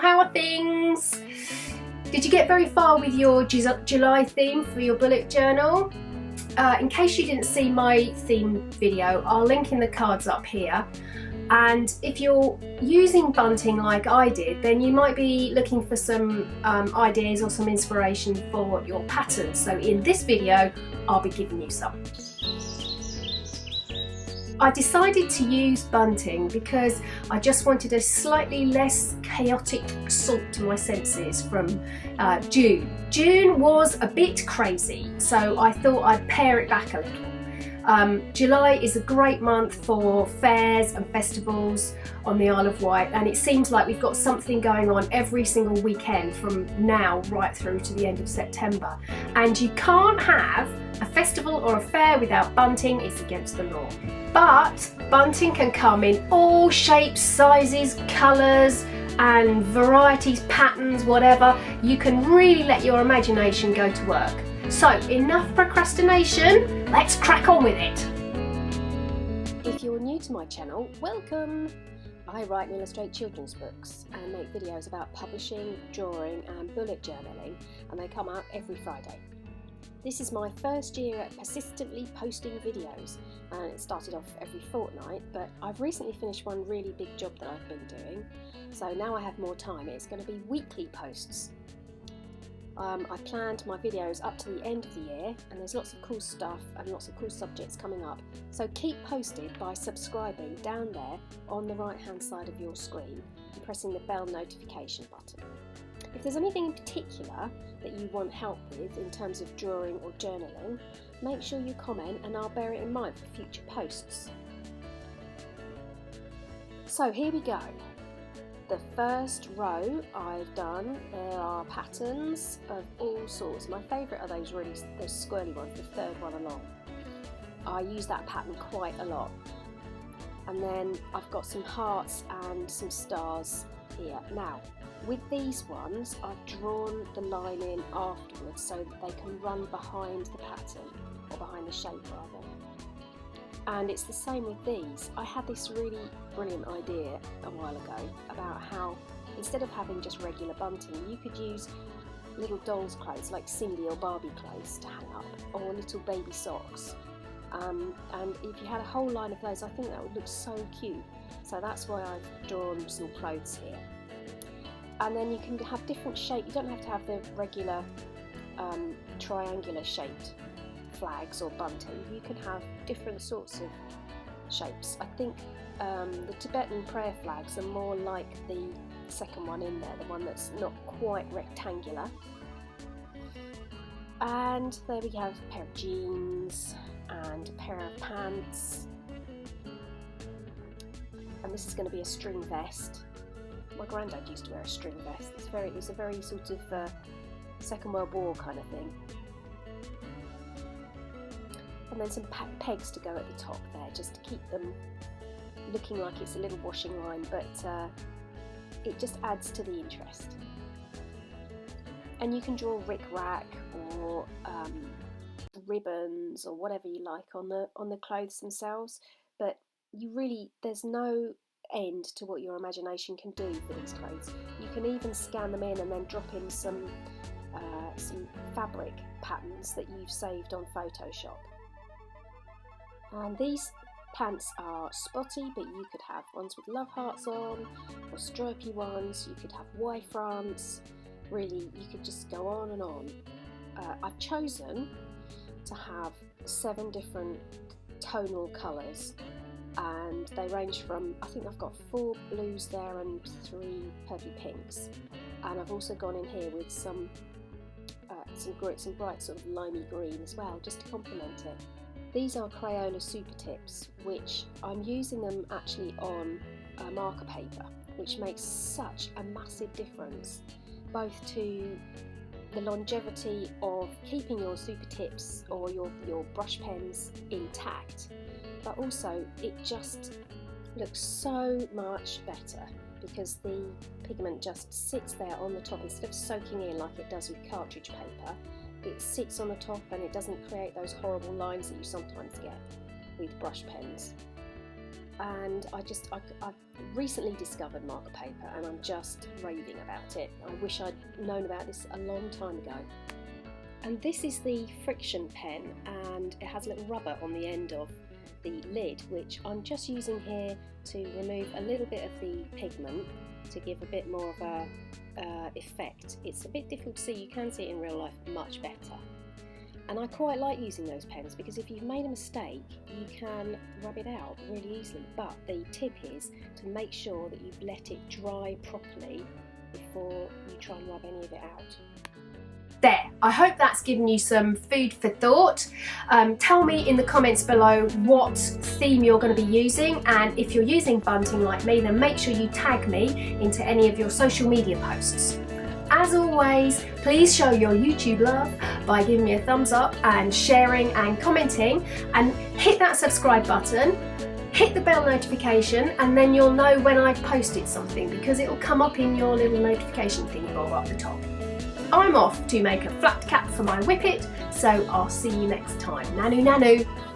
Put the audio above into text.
how are things? Did you get very far with your July theme for your bullet journal? In case you didn't see my theme video, I'll link in the cards up here. And if you're using bunting like I did, then you might be looking for some ideas or some inspiration for your patterns. So in this video, I'll be giving you some. I decided to use bunting because I just wanted a slightly less chaotic salt to my senses from June. June was a bit crazy, so I thought I'd pare it back a little. July is a great month for fairs and festivals on the Isle of Wight, and it seems like we've got something going on every single weekend from now right through to the end of September. And you can't have a festival or a fair without bunting. It's against the law. But bunting can come in all shapes, sizes, colours and varieties, patterns, whatever. You can really let your imagination go to work. So enough procrastination, let's crack on with it. If you're new to my channel, welcome. I write and illustrate children's books and make videos about publishing, drawing and bullet journaling, and they come out every Friday. This is my first year at persistently posting videos, and it started off every fortnight, but I've recently finished one really big job that I've been doing, so now I have more time. It's going to be weekly posts. I've planned my videos up to the end of the year, and there's lots of cool stuff and lots of cool subjects coming up, so keep posted by subscribing down there on the right hand side of your screen and pressing the bell notification button. If there's anything in particular that you want help with in terms of drawing or journaling, make sure you comment and I'll bear it in mind for future posts. So here we go. The first row I've done, there are patterns of all sorts. My favourite are those squirrely ones, the third one along. I use that pattern quite a lot. And then I've got some hearts and some stars here. Now, with these ones, I've drawn the line in afterwards so that they can run behind the pattern, or behind the shape rather. And it's the same with these. I had this really brilliant idea a while ago about how instead of having just regular bunting, you could use little dolls' clothes like Cindy or Barbie clothes to hang up, or little baby socks. And if you had a whole line of those, I think that would look so cute. So that's why I've drawn some clothes here. And then you can have different shapes. You don't have to have the regular triangular shaped flags or bunting. You can have different sorts of shapes. I think the Tibetan prayer flags are more like the second one in there, the one that's not quite rectangular. And there we have a pair of jeans and a pair of pants. And this is going to be a string vest. My granddad used to wear a string vest. It was a very sort of Second World War kind of thing. And then some pegs to go at the top there, just to keep them looking like it's a little washing line, but it just adds to the interest. And you can draw rick-rack or ribbons or whatever you like on the clothes themselves, but there's no end to what your imagination can do for these clothes. You can even scan them in and then drop in some fabric patterns that you've saved on Photoshop. And these pants are spotty, but you could have ones with love hearts on, or stripy ones. You could have Y fronts. Really, you could just go on and on. I've chosen to have 7 different tonal colours, and they range from, I think I've got 4 blues there and 3 purple pinks, and I've also gone in here with some bright sort of limey green as well, just to complement it. These are Crayola Supertips, which I'm using them actually on marker paper, which makes such a massive difference, both to the longevity of keeping your Supertips or your brush pens intact, but also it just looks so much better because the pigment just sits there on the top instead of soaking in like it does with cartridge paper. It sits on the top and it doesn't create those horrible lines that you sometimes get with brush pens. and I've recently discovered marker paper and I'm just raving about it. I wish I'd known about this a long time ago. And this is the friction pen, and it has a little rubber on the end of the lid, which I'm just using here to remove a little bit of the pigment to give a bit more of a effect. It's a bit difficult to see, you can see it in real life much better. And I quite like using those pens because if you've made a mistake, you can rub it out really easily. But the tip is to make sure that you've let it dry properly before you try and rub any of it out. There, I hope that's given you some food for thought. Tell me in the comments below what theme you're going to be using, and if you're using bunting like me, then make sure you tag me into any of your social media posts. As always, please show your YouTube love by giving me a thumbs up and sharing and commenting, and hit that subscribe button, hit the bell notification, and then you'll know when I've posted something because it will come up in your little notification thingy bob up the top. I'm off to make a flat cap for my whippet, so I'll see you next time. Nanu nanu!